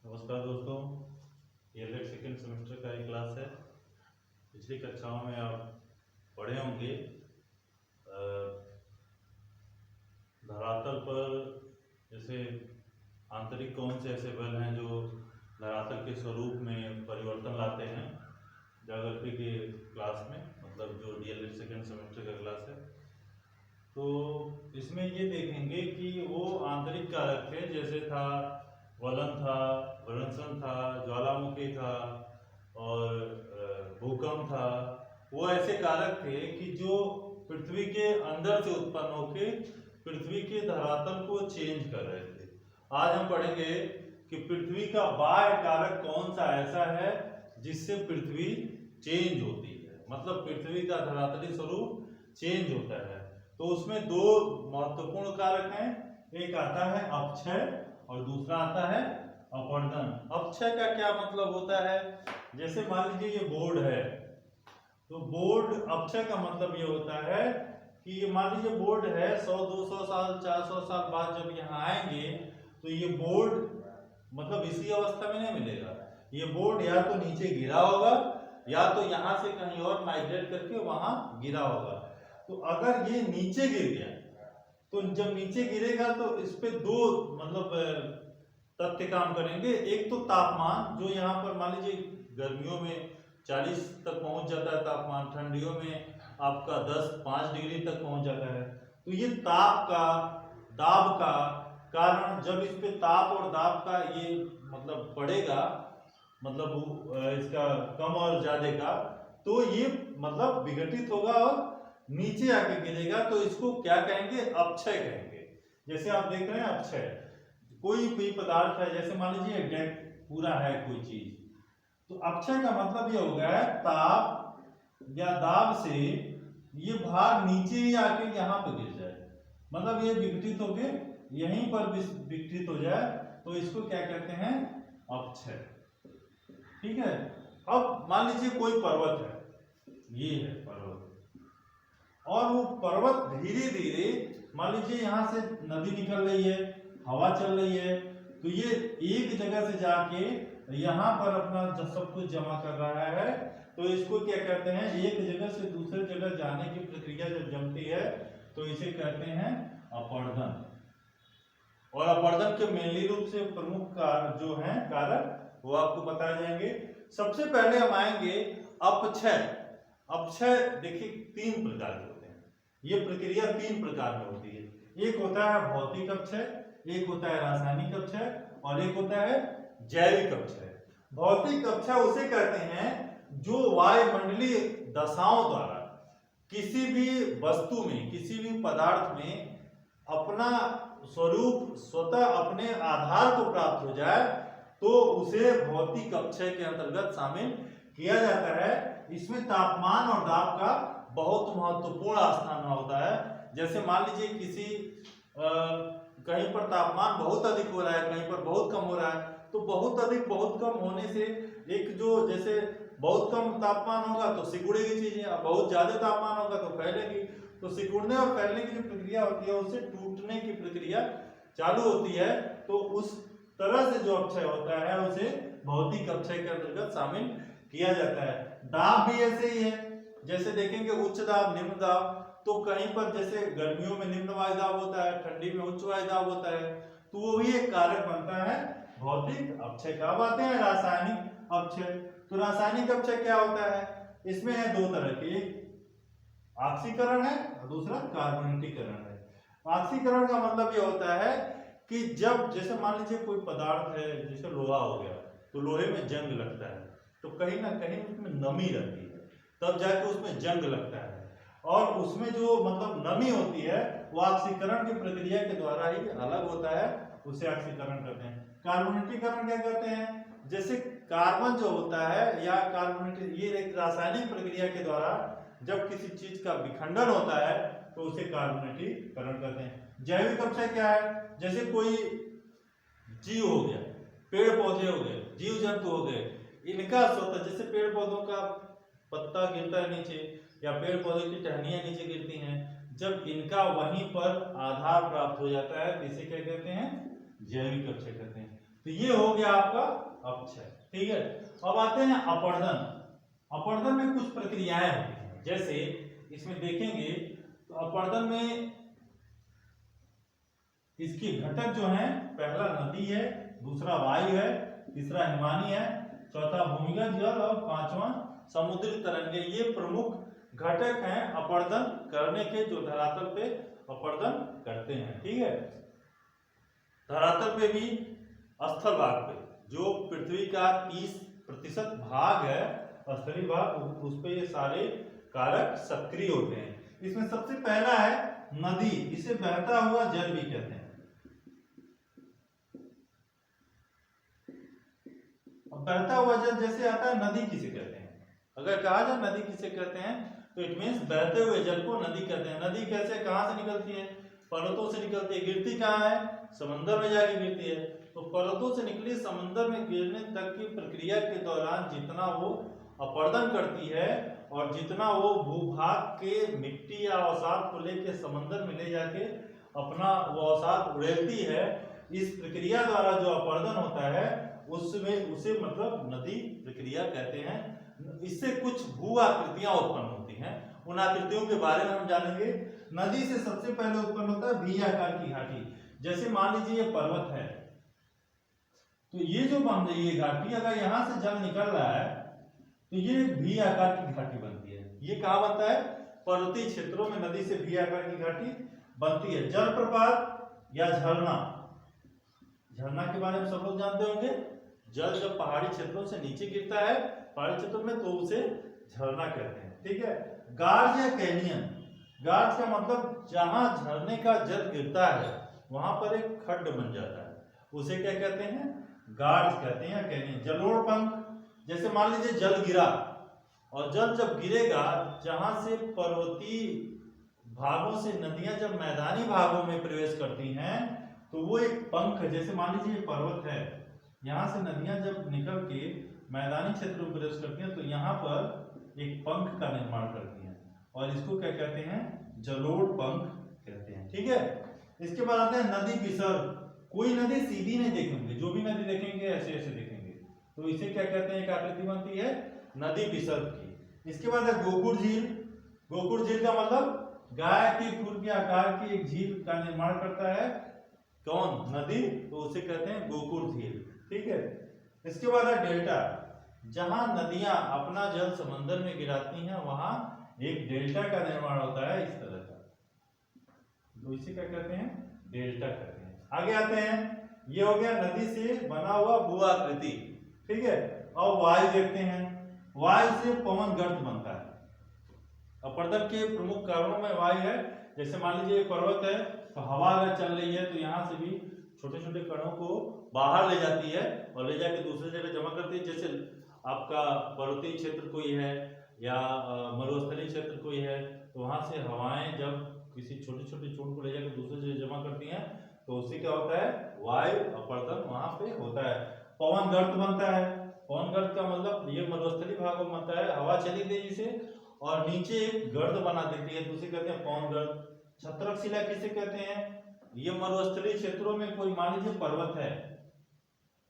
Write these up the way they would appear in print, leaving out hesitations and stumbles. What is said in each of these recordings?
नमस्कार दोस्तों, ये लेट सेकेंड सेमेस्टर का एक क्लास है। पिछली कक्षाओं में आप पढ़े होंगे धरातल पर जैसे आंतरिक कौन से ऐसे बल हैं जो धरातल के स्वरूप में परिवर्तन लाते हैं। ज्योग्राफी के क्लास में, मतलब जो डीएलएड सेकेंड सेमेस्टर का क्लास है, तो इसमें ये देखेंगे कि वो आंतरिक कारक थे, जैसे था वलन था, भ्रंशन था, ज्वालामुखी था और भूकंप था। वो ऐसे कारक थे कि जो पृथ्वी के अंदर से उत्पन्न होके पृथ्वी के धरातल को चेंज कर रहे थे। आज हम पढ़ेंगे कि पृथ्वी का बाह्य कारक कौन सा ऐसा है जिससे पृथ्वी चेंज होती है, मतलब पृथ्वी का धरातली स्वरूप चेंज होता है। तो उसमें दो महत्वपूर्ण कारक हैं, एक आता है अपक्षय और दूसरा आता है अपवर्तन। अपक्षय का क्या मतलब होता है? जैसे मान लीजिए ये बोर्ड है, तो बोर्ड अपक्षय का मतलब ये होता है कि ये मान लीजिए बोर्ड है 100-200 साल 400 साल बाद जब यहाँ आएंगे तो ये बोर्ड मतलब इसी अवस्था में नहीं मिलेगा। ये बोर्ड या तो नीचे गिरा होगा या तो यहाँ से कहीं और माइग्रेट करके वहां गिरा होगा। तो अगर ये नीचे गिर गया तो जब नीचे गिरेगा तो इस पे दो मतलब तथ्य काम करेंगे। एक तो तापमान, जो यहाँ पर मान लीजिए गर्मियों में 40 तक पहुंच जाता है तापमान, ठंडियों में आपका 10-5 डिग्री तक पहुंच जाता है। तो ये ताप का, दाब का कारण, जब इस पे ताप और दाब का ये मतलब पड़ेगा, मतलब इसका कम और ज्यादा का, तो ये मतलब विघटित होगा और नीचे आके गिरेगा। तो इसको क्या कहेंगे? अपक्षय कहेंगे। जैसे आप देख रहे हैं अपक्षय, कोई भी पदार्थ है, जैसे मान लीजिए डेक पूरा है कोई चीज, तो अपक्षय का मतलब ये हो गया है ताप या दाब से ये भाग नीचे ही आके यहाँ पे गिर जाए, मतलब ये विघटित होके यहीं पर विघटित हो जाए, तो इसको क्या कहते हैं? अपक्षय। ठीक है। अब मान लीजिए कोई पर्वत है, ये है पर्वत, और वो पर्वत धीरे धीरे, मान लीजिए यहाँ से नदी निकल रही है, हवा चल रही है, तो ये एक जगह से जाके यहाँ पर अपना सब कुछ जमा कर रहा है। तो इसको क्या कहते हैं? एक जगह से दूसरे जगह जाने की प्रक्रिया जब जमती है तो इसे कहते हैं अपवर्तन। और अपवर्तन के मेनली रूप से प्रमुख कारक जो हैं कारक, वो आपको बताए जाएंगे। सबसे पहले हम आएंगे अपक्षय। अपक्षय देखिए 3 प्रकार के होते हैं, ये प्रक्रिया 3 प्रकार में होती है। एक होता है भौतिक अपक्षय, एक होता है रासायनिक अपक्षय और एक होता है जैविक अपक्षय। भौतिक अपक्षय उसे कहते हैं जो वायुमंडलीय दशाओं द्वारा किसी भी वस्तु में, किसी भी पदार्थ में अपना स्वरूप स्वतः अपने आधार को प्राप्त हो जाए तो उसे भौतिक अपक्षय के अंतर्गत शामिल किया जाता है। इसमें तापमान और दाब का बहुत महत्वपूर्ण स्थान होता है। जैसे मान लीजिए किसी कहीं पर तापमान बहुत अधिक हो रहा है, कहीं पर बहुत कम हो रहा है, तो बहुत अधिक बहुत कम होने से एक जो, जैसे बहुत कम तापमान होगा तो सिकुड़ेगी चीजें, बहुत ज्यादा तापमान होगा तो फैलेगी। तो सिकुड़ने और फैलने की जो प्रक्रिया होती है उससे टूटने की प्रक्रिया चालू होती है। तो उस तरह से जो अपक्षय होता है उसे भौतिक अपक्षय के अंतर्गत शामिल किया जाता है। दाब भी ऐसे ही है, जैसे देखेंगे उच्च दाब, निम्न दाब, तो कहीं पर जैसे गर्मियों में निम्न वायु दाब होता है, ठंडी में उच्च वायु दाब होता है, तो वो भी एक कारक बनता है भौतिक अपक्षय का। अब आते हैं रासायनिक अपक्षय। तो रासायनिक अपक्षय क्या होता है? इसमें है 2 तरह के, ऑक्सीकरण है और दूसरा कार्बोनेटीकरण है। ऑक्सीकरण का मतलब ये होता है कि जब, जैसे मान लीजिए कोई पदार्थ है, जैसे लोहा हो गया, तो लोहे में जंग लगता है, तो कहीं ना कहीं उसमें नमी रहती है, तब जाके उसमें जंग लगता है, और उसमें जो मतलब नमी होती है वो ऑक्सीकरण की प्रक्रिया के द्वारा ही अलग होता है, उसे ऑक्सीकरण कहते हैं। कार्बोनेटीकरण क्या कहते हैं? जैसे कार्बन जो होता है या कार्बोनेट, ये एक रासायनिक प्रक्रिया के द्वारा जब किसी चीज का विखंडन होता है तो उसे कार्बोनेटीकरण कहते हैं। जैविक अपक्षय क्या है? जैसे कोई जीव हो गया, पेड़ पौधे हो गए, जीव जंतु हो गए, इनका स्वतः, जैसे पेड़ पौधों का पत्ता गिरता है नीचे या पेड़ पौधे की टहनियां नीचे गिरती हैं, जब इनका वहीं पर आधार प्राप्त हो जाता है तो इसे क्या कहते हैं? जैविक अपक्षय कहते हैं। तो ये हो गया आपका अपक्षय। ठीक है, अब आते हैं अपर्दन। अपर्दन में कुछ प्रक्रियाएं होती हैं, जैसे इसमें देखेंगे तो अपर्दन में इसके घटक जो हैं, पहला नदी है, दूसरा वायु है, तीसरा हिमानी है, चौथा भूमिगत जल और पांचवा समुद्री तरंगे। ये प्रमुख घटक हैं अपर्दन करने के, जो धरातल पे अपर्दन करते हैं। ठीक है, धरातल पे भी स्थल भाग पे जो पृथ्वी का 30% भाग है स्थलीय भाग, उस पे ये सारे कारक सक्रिय होते हैं। इसमें सबसे पहला है नदी, इसे बहता हुआ जल भी कहते हैं। अब बहता हुआ जल जैसे आता है, नदी किसे कहते हैं? अगर कहा जाए नदी किसे कहते हैं तो इट मीन्स बहते हुए जल को नदी कहते हैं। नदी कैसे, कहां से निकलती है? पर्वतों से निकलती है। गिरती कहाँ है? समंदर में जाके गिरती है। तो पर्वतों से निकली समंदर में गिरने तक की प्रक्रिया के दौरान जितना वो अपर्दन करती है और जितना वो भूभाग के मिट्टी या अवसाद को लेके समंदर में ले जाके अपना वो अवसाद उड़ेलती है, इस प्रक्रिया द्वारा जो अपर्दन होता है उसमें उसे मतलब नदी प्रक्रिया कहते हैं। इससे कुछ भू आकृतियां उत्पन्न होती हैं, उन आकृतियों के बारे में हम जानेंगे। नदी से सबसे पहले उत्पन्न होता है वी आकार की घाटी। जैसे मान लीजिए ये पर्वत है, तो ये जो बन रही है घाटी, अगर यहाँ से जल निकल रहा है तो ये वी आकार की घाटी बनती है। ये कहाँ बनता है? पर्वतीय क्षेत्रों में नदी से वी आकार की घाटी बनती है। जलप्रपात या झरना, झरना के बारे में सब लोग जानते होंगे। जल जब पहाड़ी क्षेत्रों से नीचे गिरता है पहाड़ी क्षेत्रों में, तो उसे झरना कहते हैं। ठीक है, गार्ज या कैनियन, गार्ज का मतलब जहां झरने का जल गिरता है वहां पर एक खड्ड बन जाता है, उसे क्या कहते हैं? गार्ज कहते हैं या कैनियन। जलोढ़ पंख, जैसे मान लीजिए जल गिरा और जल जब गिरेगा, जहां से पर्वतीय भागों से नदियां जब मैदानी भागों में प्रवेश करती हैं तो वो एक पंख, जैसे मान लीजिए पर्वत है, यहाँ से नदियां जब निकल के मैदानी क्षेत्र में प्रवेश करती हैं तो यहाँ पर एक पंख का निर्माण करती हैं और इसको क्या कहते हैं? जलोढ़ पंख कहते हैं। ठीक है, इसके बाद आते हैं नदी विसर्ग। कोई नदी सीधी नहीं देखेंगे, जो भी नदी देखेंगे ऐसे ऐसे देखेंगे, तो इसे क्या कहते हैं? एक आकृति बनती है नदी विसर्ग की। इसके बाद है गोकुर झील। गोकुर झील का मतलब गाय के खुर के आकार की एक झील का निर्माण करता है कौन? नदी, तो उसे कहते हैं गोकुर झील। ठीक है, इसके बाद है डेल्टा। जहां नदियां अपना जल समंदर में गिराती हैं वहां एक डेल्टा का निर्माण होता है इस तरह का, तो इसे क्या कहते हैं? डेल्टा कहते हैं। आगे आते हैं, ये हो गया नदी से बना हुआ भू आकृति। ठीक है, अब वायु देखते हैं। वायु से पवन गर्त बनता है। अपर्दन के प्रमुख कारणों में वायु है। जैसे मान लीजिए पर्वत है तो हवा अगर चल रही है तो यहाँ से भी छोटे छोटे कणों को बाहर ले जाती है और ले जाके दूसरी जगह जमा करती है। जैसे आपका पर्वतीय क्षेत्र कोई है या मरुस्थलीय क्षेत्र कोई है, तो वहां से हवाएं जब किसी छोटे छोटे चूर्ण को ले जाकर दूसरी जगह जमा करती हैं तो उससे क्या होता है? वायु अपर्दन वहां पे होता है। पवन गर्त बनता है। पवन गर्त का मतलब ये मरुस्थलीय भाग में बनता है, हवा चली तेजी से और नीचे एक गर्द बना देती है, तो उसे कहते हैं पवन गर्त। छत्रक शिला किसे कहते हैं? ये मरुस्थलीय क्षेत्रों में कोई मान लीजिए पर्वत है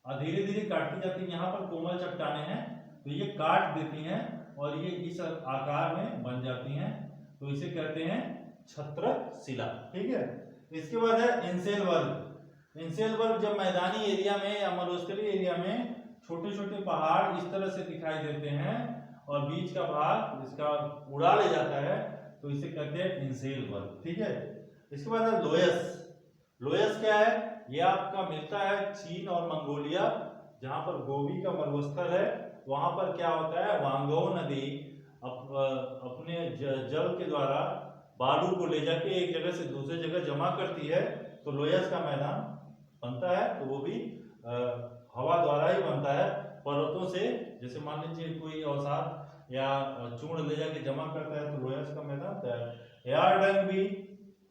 और धीरे धीरे काटती जाती है, यहाँ पर कोमल चट्टानें हैं तो ये काट देती हैं और ये इस आकार में बन जाती हैं, तो इसे कहते हैं छत्रक शिला। ठीक है, इसके बाद है इंसेल वर्ग। इंसेल वर्ग जब मैदानी एरिया में या मरुस्थलीय एरिया में छोटे छोटे पहाड़ इस तरह से दिखाई देते हैं और बीच का भाग इसका उड़ा ले जाता है, तो इसे कहते हैं इंसेल वर्ग। ठीक है, इसके बाद है लोयस। लोयस क्या है? ये आपका मिलता है चीन और मंगोलिया, जहां पर गोबी का मरुस्थल है, वहां पर क्या होता है? वांगो नदी अपने जल के द्वारा बालू को ले जाके एक जगह से दूसरी जगह जमा करती है, तो लोयस का मैदान बनता है। तो वो भी हवा द्वारा ही बनता है पर्वतों से। जैसे मान लीजिए कोई अवसाद या चूर्ण ले जाके जमा करता है तो लोयस का मैदान तैयार। यारडंग भी,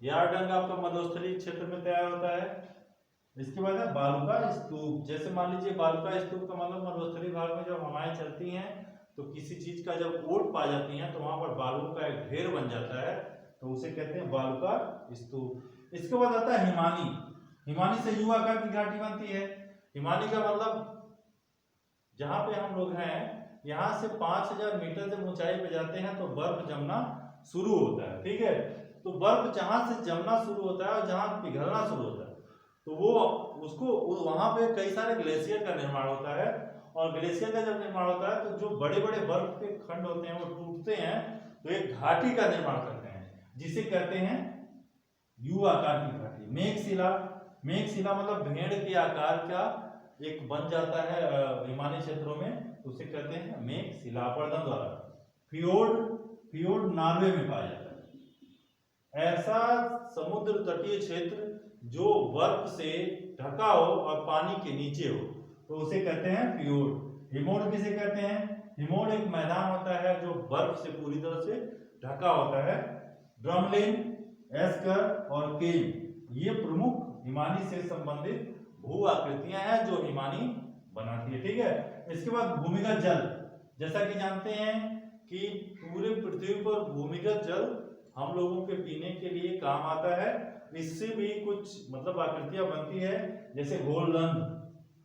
यारडंग आपका मरुस्थलीय क्षेत्र में तैयार होता है। इसके बाद है बालुका स्तूप। जैसे मान लीजिए बालुका स्तूप का मतलब मरुस्थलीय भाग में जब हवाएं चलती हैं तो किसी चीज का जब ओट पा जाती हैं तो वहां पर बालू का एक ढेर बन जाता है, तो उसे कहते हैं बालुका स्तूप। इसके बाद आता है हिमानी। हिमानी से यू आकार की घाटी बनती है। हिमानी का मतलब जहाँ पे हम लोग हैं यहाँ से 5000 मीटर जब ऊंचाई पे जाते हैं तो बर्फ जमना शुरू होता है, ठीक है। तो बर्फ जहाँ से जमना शुरू होता है और जहाँ पिघलना शुरू होता है तो वो उसको वहां पे कई सारे ग्लेशियर का निर्माण होता है, और ग्लेशियर का जब निर्माण होता है तो जो बड़े बड़े बर्फ के खंड होते हैं वो टूटते हैं तो एक घाटी का निर्माण करते हैं जिसे कहते हैं यू आकार की घाटी। मेघशिला, मेघशिला मतलब भेड़ के आकार का एक बन जाता है हिमालय क्षेत्रों में, उसे कहते हैं मेघशिला अपरदन द्वारा। फियोर्ड, फियोर्ड नॉर्वे में पाया जाता है। ऐसा समुद्र तटीय क्षेत्र जो बर्फ से ढका हो और पानी के नीचे हो तो उसे कहते हैं फियोर्ड। हिमोड किसे कहते हैं? हिमोड एक मैदान होता है जो बर्फ से पूरी तरह से ढका होता है। ड्रमलिन, एस्कर और केम ये प्रमुख हिमानी से संबंधित भू आकृतियां हैं जो हिमानी बनाती है, ठीक है। इसके बाद भूमिगत जल, जैसा कि जानते हैं कि पूरे पृथ्वी पर भूमिगत जल हम लोगों के पीने के लिए काम आता है। इससे भी कुछ मतलब आकृतियां बनती है जैसे गोलरंध,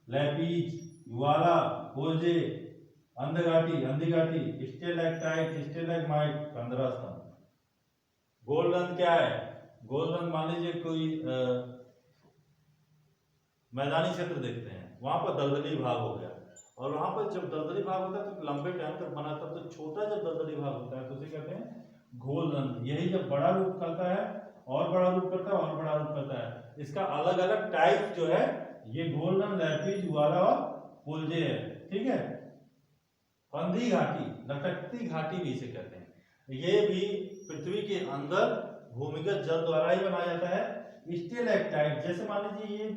लैपीज, ज्वाला, कोजे, अंधघाटी, अंधिघाटी, स्टेलैक्टाइट, स्टेलैगमाइट, कंदरा स्तंभ। गोलरंध क्या है? गोलरंध मान लीजिए कोई मैदानी क्षेत्र देखते हैं, वहां पर दलदली भाग हो गया और वहां पर जब दलदली भाग होता है तो लंबे टाइम तक बना था, तो छोटा जब दलदली भाग होता है तो उसे कहते हैं गोलरंध। यही जब बड़ा रूप करता है और बड़ा रूप करता है और बड़ा रूप करता है, इसका अलग अलग टाइप जो है ये गोलरंध, लैपीज, ज्वाला और कोल्जे है, ठीक है। अंधी घाटी, लटकती घाटी भी इसे कहते हैं, ये भी पृथ्वी के अंदर भूमिगत जल द्वारा ही बनाया जाता है। स्टेलैक्टाइट, जैसे मान लीजिए ये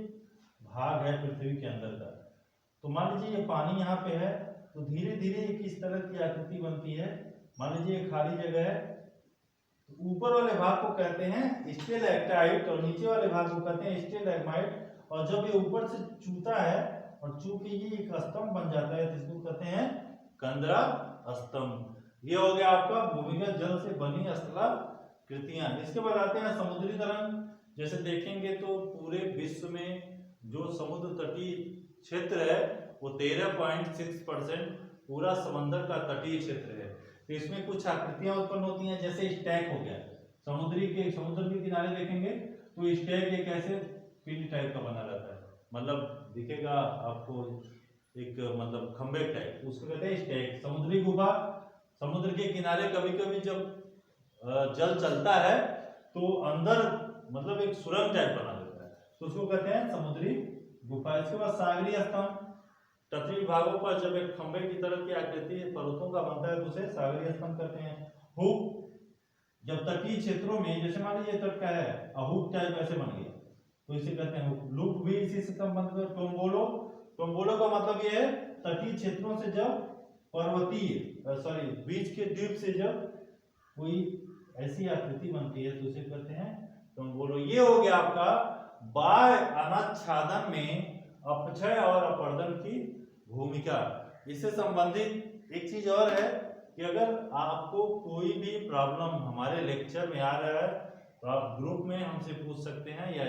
भाग है पृथ्वी के अंदर का, तो मान लीजिए ये पानी यहाँ पे है तो धीरे धीरे किस तरह की आकृति बनती है। मान लीजिए खाली जगह है तो ऊपर वाले भाग को कहते हैं स्टेलैक्टाइट और नीचे वाले भाग को कहते हैं स्टेलैगमाइट। और जब ये ऊपर से चूता है और चू के ये एक स्तंभ बन जाता है तो इसको कहते हैं कंदरा स्तंभ। ये हो गया आपका भूमिगत जल से बनी स्थलाकृतियां। इसके बाद आते हैं समुद्री तरंग। जैसे देखेंगे तो पूरे विश्व में जो समुद्र तटीय क्षेत्र है वो 13.6% पूरा समंदर का तटीय क्षेत्र है। तो इसमें कुछ आकृतियां उत्पन्न होती हैं, जैसे स्टैक हो गया, समुद्र के किनारे देखेंगे तो स्टैक एक ऐसे पिंड टाइप का बना रहता है, मतलब दिखेगा आपको एक मतलब खंबे टाइप, उसको कहते हैं स्टैक। समुद्री गुफा, समुद्र के किनारे कभी कभी जब जल चलता है तो अंदर मतलब एक सुरंग टाइप बना रहता है तो उसको कहते हैं समुद्री गुफा। इसके बाद सागरीय स्तंभ, तटीय भागों पर जब एक खंबे की तरह की आकृति पर्वतों का बनता है तो उसे सागरीय स्तंभ कहते हैं। हुक, जब तटीय क्षेत्रों में जैसे मान लीजिए तट का है हुक टाइप ऐसे बन गया तो इसे कहते हैं हुक। लूप भी इसी से संबंधित है। टोम्बोलो, टोम्बोलो का मतलब ये है तटीय क्षेत्रों से जब बीच के द्वीप से जब कोई ऐसी आकृति बनती है तो उसे कहते हैं टोम्बोलो। ये हो गया आपका बाह्य अनाच्छादन में अपक्षय और अपरदन की भूमिका। इससे संबंधित एक चीज और है कि अगर आपको कोई भी प्रॉब्लम हमारे लेक्चर में आ रहा है तो आप ग्रुप में हमसे पूछ सकते हैं या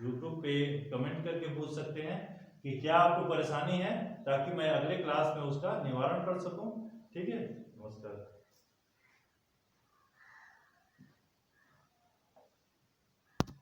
यूट्यूब पे कमेंट करके पूछ सकते हैं कि क्या आपको परेशानी है, ताकि मैं अगले क्लास में उसका निवारण कर सकूं। ठीक है, नमस्कार।